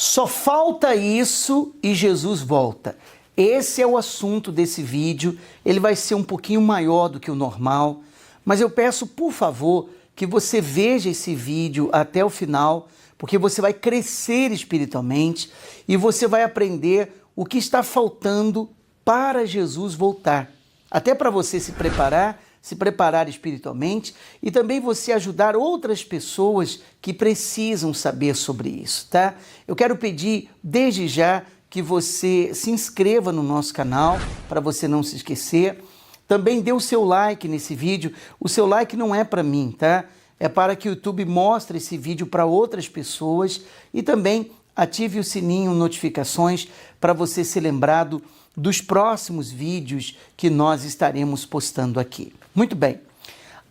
Só falta isso e Jesus volta. Esse é o assunto desse vídeo. Ele vai ser um pouquinho maior do que o normal, mas eu peço, por favor, que você veja esse vídeo até o final, porque você vai crescer espiritualmente e você vai aprender o que está faltando para Jesus voltar. Até para você se preparar espiritualmente e também você ajudar outras pessoas que precisam saber sobre isso, tá? Eu quero pedir desde já que você se inscreva no nosso canal para você não se esquecer. Também dê o seu like nesse vídeo. O seu like não é para mim, tá? É para que o YouTube mostre esse vídeo para outras pessoas e também ative o sininho notificações para você ser lembrado dos próximos vídeos que nós estaremos postando aqui. Muito bem,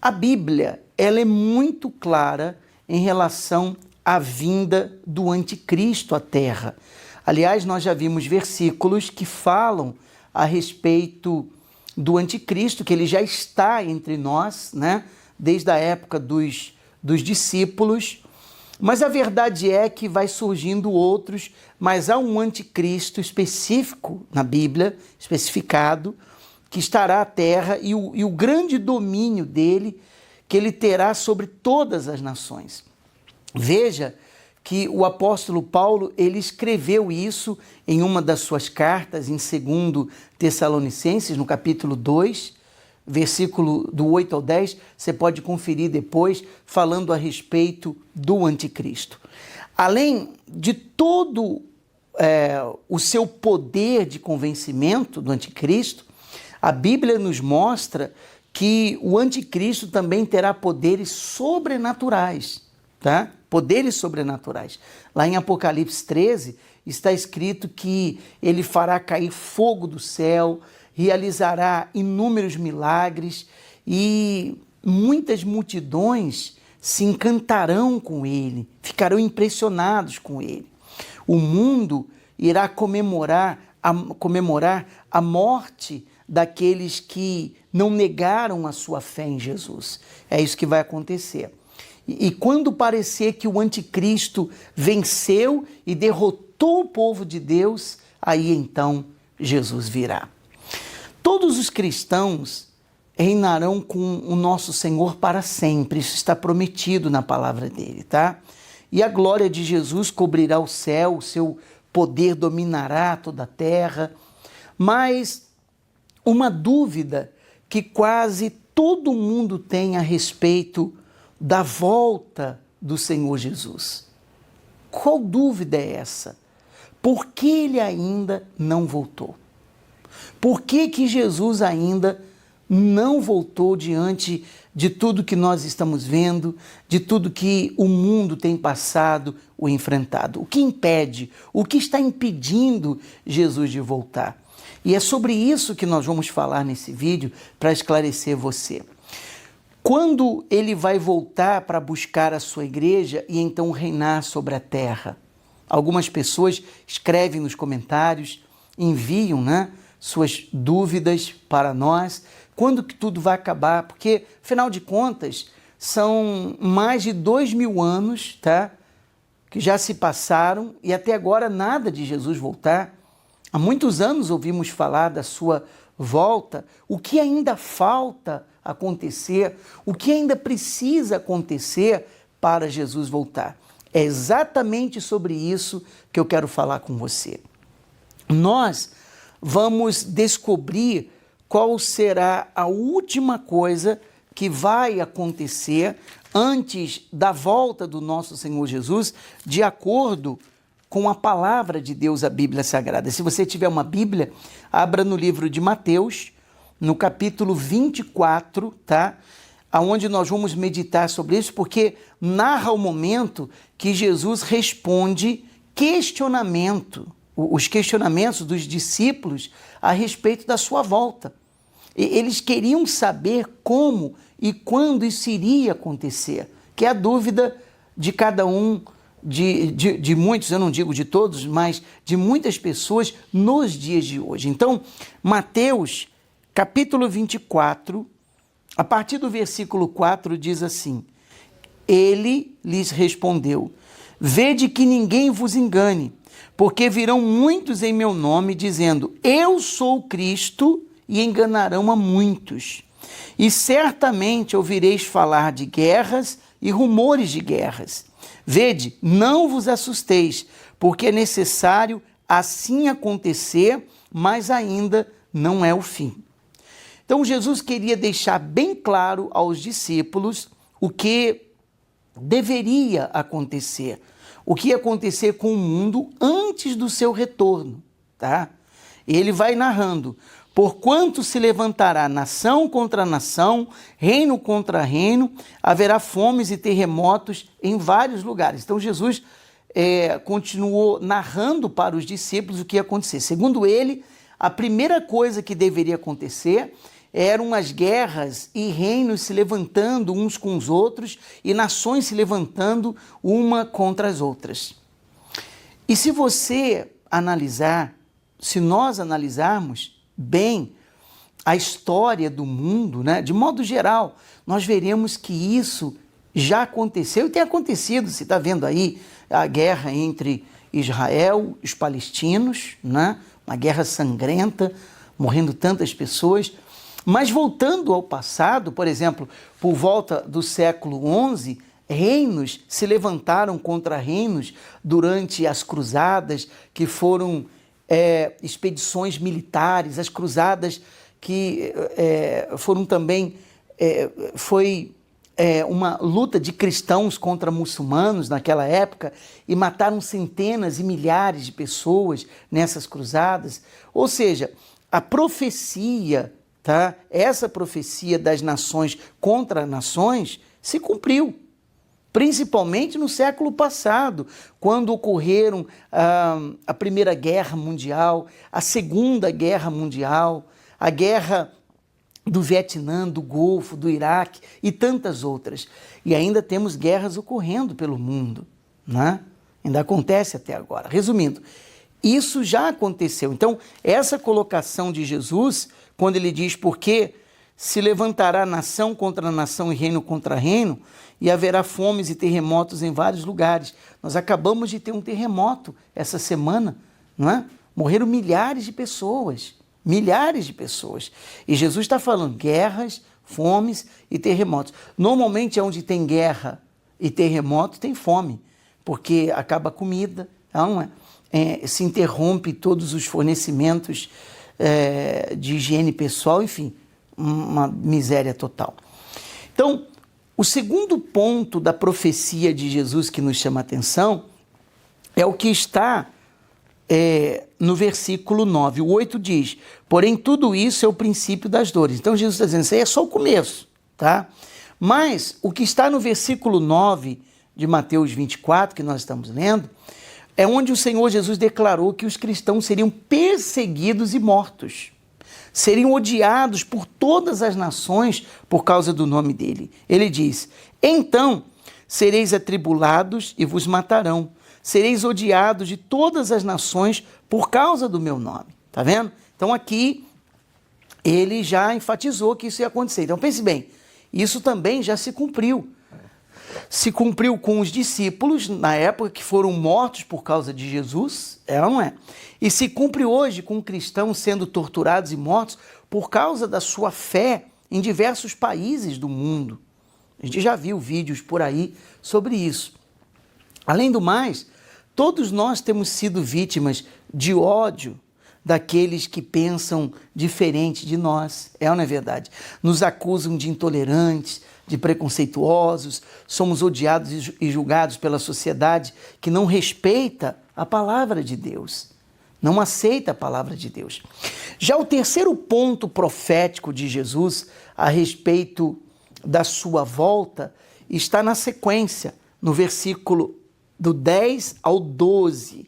a Bíblia ela é muito clara em relação à vinda do anticristo à Terra. Aliás, nós já vimos versículos que falam a respeito do anticristo, que ele já está entre nós, né? Desde a época dos discípulos. Mas a verdade é que vai surgindo outros, mas há um anticristo específico na Bíblia, especificado, que estará à terra e o grande domínio dele, que ele terá sobre todas as nações. Veja que o apóstolo Paulo, ele escreveu isso em uma das suas cartas, em 2 Tessalonicenses, no capítulo 2, versículo do 8 ao 10, você pode conferir depois, falando a respeito do anticristo. Além de todo o seu poder de convencimento do anticristo, a Bíblia nos mostra que o anticristo também terá poderes sobrenaturais, tá? Poderes sobrenaturais. Lá em Apocalipse 13 está escrito que ele fará cair fogo do céu, realizará inúmeros milagres e muitas multidões se encantarão com ele, ficarão impressionados com ele. O mundo irá comemorar a morte daqueles que não negaram a sua fé em Jesus. É isso que vai acontecer. E quando parecer que o anticristo venceu e derrotou o povo de Deus, aí então Jesus virá. Todos os cristãos reinarão com o nosso Senhor para sempre. Isso está prometido na palavra dele, tá? E a glória de Jesus cobrirá o céu, o seu poder dominará toda a terra. Mas uma dúvida que quase todo mundo tem a respeito da volta do Senhor Jesus. Qual dúvida é essa? Por que ele ainda não voltou? Por que Jesus ainda não voltou diante de tudo que nós estamos vendo, de tudo que o mundo tem passado ou enfrentado? O que impede? O que está impedindo Jesus de voltar? E é sobre isso que nós vamos falar nesse vídeo para esclarecer você. Quando ele vai voltar para buscar a sua igreja e então reinar sobre a terra? Algumas pessoas escrevem nos comentários, enviam, suas dúvidas para nós. Quando que tudo vai acabar? Porque, afinal de contas, são mais de 2000 anos, tá? Que já se passaram e até agora nada de Jesus voltar. Há muitos anos ouvimos falar da sua volta. O que ainda falta acontecer? O que ainda precisa acontecer para Jesus voltar? É exatamente sobre isso que eu quero falar com você. Nós vamos descobrir qual será a última coisa que vai acontecer antes da volta do nosso Senhor Jesus, de acordo com a palavra de Deus, a Bíblia Sagrada. Se você tiver uma Bíblia, abra no livro de Mateus, no capítulo 24, tá? Aonde nós vamos meditar sobre isso, porque narra o momento que Jesus responde os questionamentos dos discípulos a respeito da sua volta. Eles queriam saber como e quando isso iria acontecer, que é a dúvida de cada um, de muitos, eu não digo de todos, mas de muitas pessoas nos dias de hoje. Então, Mateus, capítulo 24, a partir do versículo 4, diz assim: Ele lhes respondeu: Vede que ninguém vos engane, porque virão muitos em meu nome, dizendo, eu sou Cristo, e enganarão a muitos. E certamente ouvireis falar de guerras e rumores de guerras. Vede, não vos assusteis, porque é necessário assim acontecer, mas ainda não é o fim. Então Jesus queria deixar bem claro aos discípulos o que deveria acontecer, o que ia acontecer com o mundo antes do seu retorno, tá? Ele vai narrando, porquanto se levantará nação contra nação, reino contra reino, haverá fomes e terremotos em vários lugares. Então Jesus continuou narrando para os discípulos o que ia acontecer. Segundo ele, a primeira coisa que deveria acontecer eram as guerras e reinos se levantando uns com os outros e nações se levantando uma contra as outras. E se você analisar, se nós analisarmos bem a história do mundo, né, de modo geral, nós veremos que isso já aconteceu e tem acontecido. Você está vendo aí a guerra entre Israel e os palestinos, né, uma guerra sangrenta, morrendo tantas pessoas. Mas voltando ao passado, por exemplo, por volta do século XI, reinos se levantaram contra reinos durante as cruzadas, que foram expedições militares, as cruzadas que foram também, foi uma luta de cristãos contra muçulmanos naquela época, e mataram centenas e milhares de pessoas nessas cruzadas. Ou seja, a profecia, tá? Essa profecia das nações contra nações se cumpriu, principalmente no século passado, quando ocorreram a Primeira Guerra Mundial, a Segunda Guerra Mundial, a Guerra do Vietnã, do Golfo, do Iraque e tantas outras. E ainda temos guerras ocorrendo pelo mundo, né? Ainda acontece até agora. Resumindo, isso já aconteceu. Então, essa colocação de Jesus, quando ele diz porque se levantará nação contra nação e reino contra reino, e haverá fomes e terremotos em vários lugares. Nós acabamos de ter um terremoto essa semana, não é? Morreram milhares de pessoas, milhares de pessoas. E Jesus está falando guerras, fomes e terremotos. Normalmente, onde tem guerra e terremoto, tem fome, porque acaba a comida, não é? Se interrompe todos os fornecimentos de higiene pessoal, enfim, uma miséria total. Então, o segundo ponto da profecia de Jesus que nos chama a atenção é o que está no versículo 9. O 8 diz, porém tudo isso é o princípio das dores. Então Jesus está dizendo, isso aí é só o começo, tá? Mas o que está no versículo 9 de Mateus 24, que nós estamos lendo, é onde o Senhor Jesus declarou que os cristãos seriam perseguidos e mortos. Seriam odiados por todas as nações por causa do nome dele. Ele diz, então sereis atribulados e vos matarão. Sereis odiados de todas as nações por causa do meu nome. Tá vendo? Então aqui ele já enfatizou que isso ia acontecer. Então pense bem, isso também já se cumpriu. Se cumpriu com os discípulos, na época que foram mortos por causa de Jesus, ou não é? E se cumpre hoje com cristãos sendo torturados e mortos por causa da sua fé em diversos países do mundo. A gente já viu vídeos por aí sobre isso. Além do mais, todos nós temos sido vítimas de ódio daqueles que pensam diferente de nós, ou não é verdade? Nos acusam de intolerantes, de preconceituosos, somos odiados e julgados pela sociedade que não respeita a palavra de Deus, não aceita a palavra de Deus. Já o terceiro ponto profético de Jesus a respeito da sua volta está na sequência, no versículo do 10 ao 12,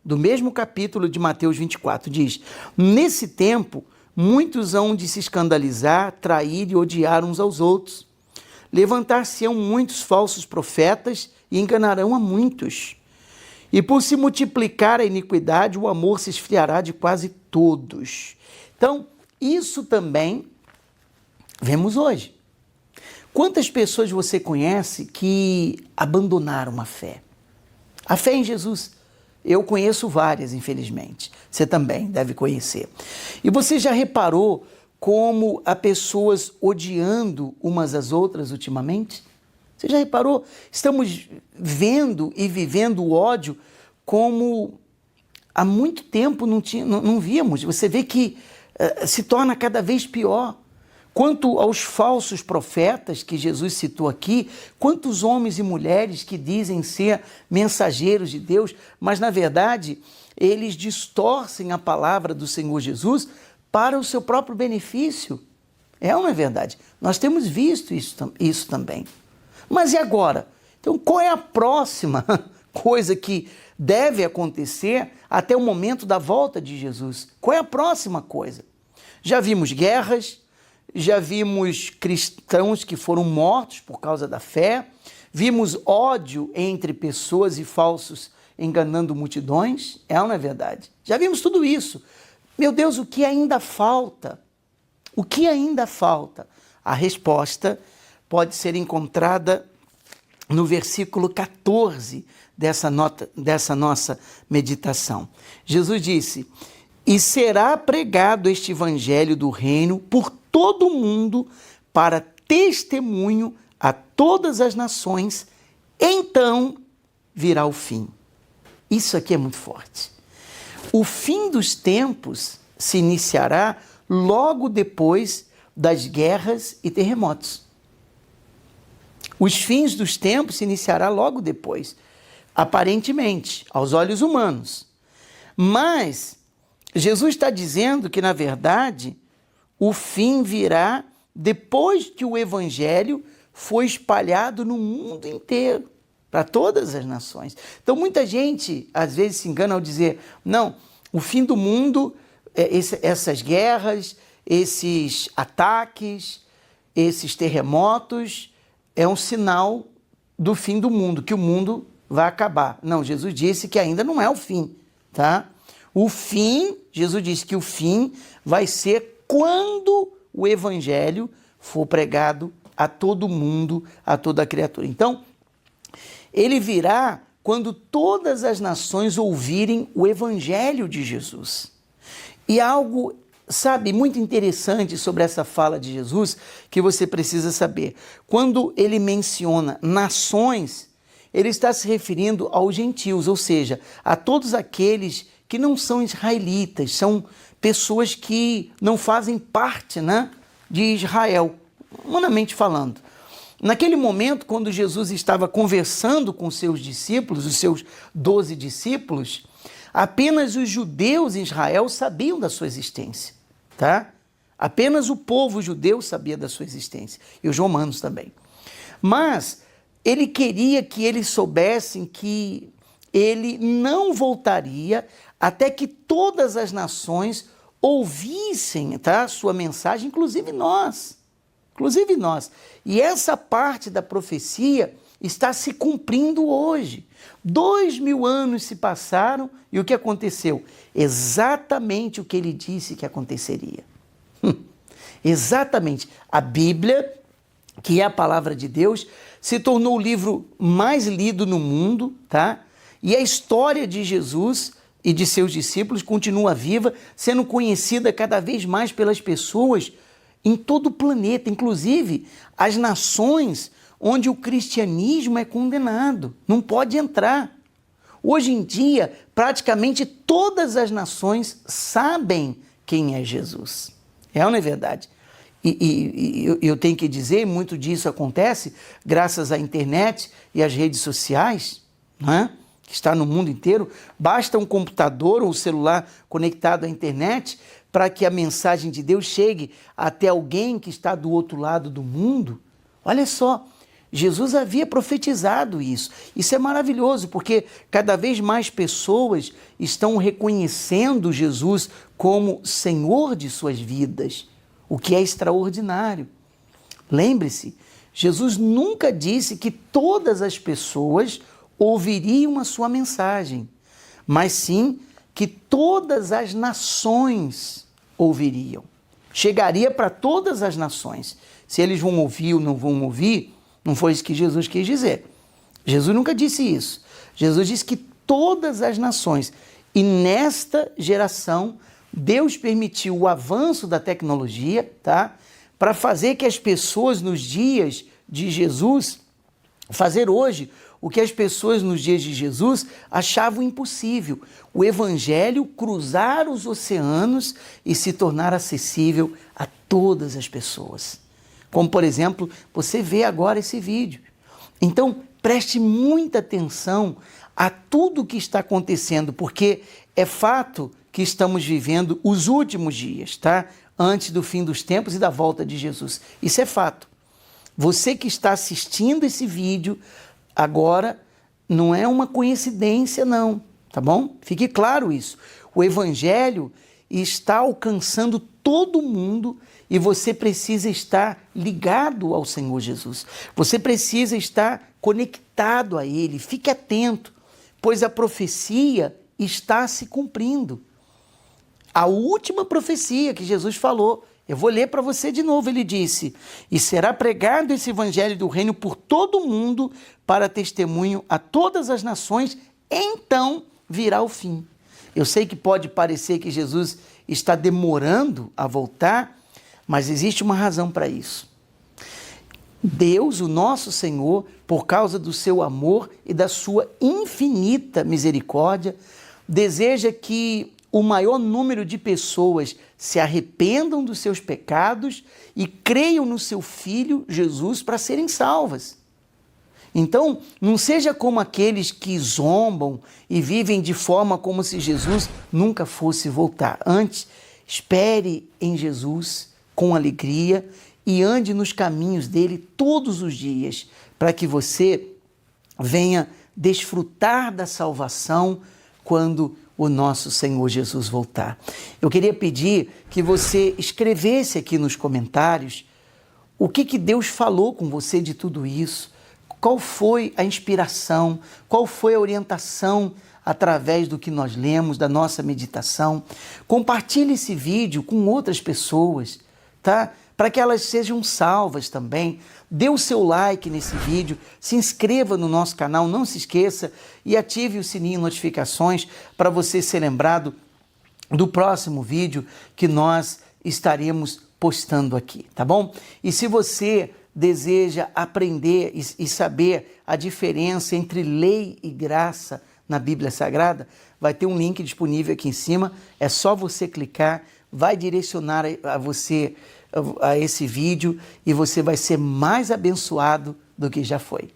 do mesmo capítulo de Mateus 24, diz, nesse tempo, muitos hão de se escandalizar, trair e odiar uns aos outros. Levantar-se-ão muitos falsos profetas e enganarão a muitos. E por se multiplicar a iniquidade, o amor se esfriará de quase todos. Então, isso também vemos hoje. Quantas pessoas você conhece que abandonaram a fé? A fé em Jesus. Eu conheço várias, infelizmente. Você também deve conhecer. E você já reparou como há pessoas odiando umas às outras ultimamente? Você já reparou? Estamos vendo e vivendo o ódio como há muito tempo não víamos. Você vê que se torna cada vez pior. Quanto aos falsos profetas que Jesus citou aqui, quantos homens e mulheres que dizem ser mensageiros de Deus, mas na verdade eles distorcem a palavra do Senhor Jesus para o seu próprio benefício. É ou não é verdade? Nós temos visto isso também. Mas e agora? Então qual é a próxima coisa que deve acontecer até o momento da volta de Jesus? Qual é a próxima coisa? Já vimos guerras, já vimos cristãos que foram mortos por causa da fé, vimos ódio entre pessoas e falsos enganando multidões, é ou não é verdade? Já vimos tudo isso. Meu Deus, o que ainda falta? O que ainda falta? A resposta pode ser encontrada no versículo 14 dessa nossa meditação. Jesus disse: "E será pregado este evangelho do reino por todo o mundo para testemunho a todas as nações, então virá o fim." Isso aqui é muito forte. O fim dos tempos se iniciará logo depois das guerras e terremotos. Os fins dos tempos se iniciará logo depois, aparentemente, aos olhos humanos. Mas Jesus está dizendo que, na verdade, o fim virá depois que o evangelho foi espalhado no mundo inteiro, para todas as nações. Então, muita gente, às vezes, se engana ao dizer, não, o fim do mundo, essas guerras, esses ataques, esses terremotos, é um sinal do fim do mundo, que o mundo vai acabar. Não, Jesus disse que ainda não é o fim, tá? O fim, Jesus disse que o fim vai ser quando o evangelho for pregado a todo mundo, a toda criatura. Então, ele virá quando todas as nações ouvirem o evangelho de Jesus. E algo, sabe, muito interessante sobre essa fala de Jesus, que você precisa saber. Quando ele menciona nações, ele está se referindo aos gentios, ou seja, a todos aqueles que não são israelitas, são pessoas que não fazem parte, né, de Israel, humanamente falando. Naquele momento, quando Jesus estava conversando com seus discípulos, os seus 12 discípulos, apenas os judeus em Israel sabiam da sua existência, tá? Apenas o povo judeu sabia da sua existência, e os romanos também. Mas ele queria que eles soubessem que ele não voltaria até que todas as nações ouvissem, tá, sua mensagem, inclusive nós. E essa parte da profecia está se cumprindo hoje. 2000 anos se passaram e o que aconteceu? Exatamente o que ele disse que aconteceria. Exatamente. A Bíblia, que é a palavra de Deus, se tornou o livro mais lido no mundo, tá? E a história de Jesus e de seus discípulos continua viva, sendo conhecida cada vez mais pelas pessoas em todo o planeta, inclusive as nações onde o cristianismo é condenado, não pode entrar. Hoje em dia, praticamente todas as nações sabem quem é Jesus. É ou não é verdade? E eu tenho que dizer, muito disso acontece graças à internet e às redes sociais, né, que está no mundo inteiro. Basta um computador ou celular conectado à internet para que a mensagem de Deus chegue até alguém que está do outro lado do mundo. Olha só, Jesus havia profetizado isso. Isso é maravilhoso, porque cada vez mais pessoas estão reconhecendo Jesus como Senhor de suas vidas, o que é extraordinário. Lembre-se, Jesus nunca disse que todas as pessoas ouviriam a sua mensagem, mas sim que todas as nações ouviriam. Chegaria para todas as nações. Se eles vão ouvir ou não vão ouvir, não foi isso que Jesus quis dizer. Jesus nunca disse isso. Jesus disse que todas as nações, e nesta geração, Deus permitiu o avanço da tecnologia, tá? Para fazer que as pessoas nos dias de Jesus, fazer hoje o que as pessoas nos dias de Jesus achavam impossível, o evangelho cruzar os oceanos e se tornar acessível a todas as pessoas. Como, por exemplo, você vê agora esse vídeo. Então, preste muita atenção a tudo o que está acontecendo, porque é fato que estamos vivendo os últimos dias, tá? Antes do fim dos tempos e da volta de Jesus. Isso é fato. Você que está assistindo esse vídeo agora, não é uma coincidência não, tá bom? Fique claro isso. O evangelho está alcançando todo mundo e você precisa estar ligado ao Senhor Jesus. Você precisa estar conectado a Ele. Fique atento, pois a profecia está se cumprindo. A última profecia que Jesus falou, eu vou ler para você de novo, ele disse: e será pregado esse evangelho do reino por todo o mundo para testemunho a todas as nações, então virá o fim. Eu sei que pode parecer que Jesus está demorando a voltar, mas existe uma razão para isso. Deus, o nosso Senhor, por causa do seu amor e da sua infinita misericórdia, deseja que o maior número de pessoas se arrependam dos seus pecados e creiam no seu Filho Jesus para serem salvas. Então, não seja como aqueles que zombam e vivem de forma como se Jesus nunca fosse voltar. Antes, espere em Jesus com alegria e ande nos caminhos dele todos os dias, para que você venha desfrutar da salvação quando o nosso Senhor Jesus voltar. Eu queria pedir que você escrevesse aqui nos comentários o que Deus falou com você de tudo isso, qual foi a inspiração, qual foi a orientação através do que nós lemos, da nossa meditação. Compartilhe esse vídeo com outras pessoas, tá? Para que elas sejam salvas também. Dê o seu like nesse vídeo, se inscreva no nosso canal, não se esqueça, e ative o sininho de notificações para você ser lembrado do próximo vídeo que nós estaremos postando aqui, tá bom? E se você deseja aprender e saber a diferença entre lei e graça na Bíblia Sagrada, vai ter um link disponível aqui em cima, é só você clicar, vai direcionar a você a esse vídeo e você vai ser mais abençoado do que já foi.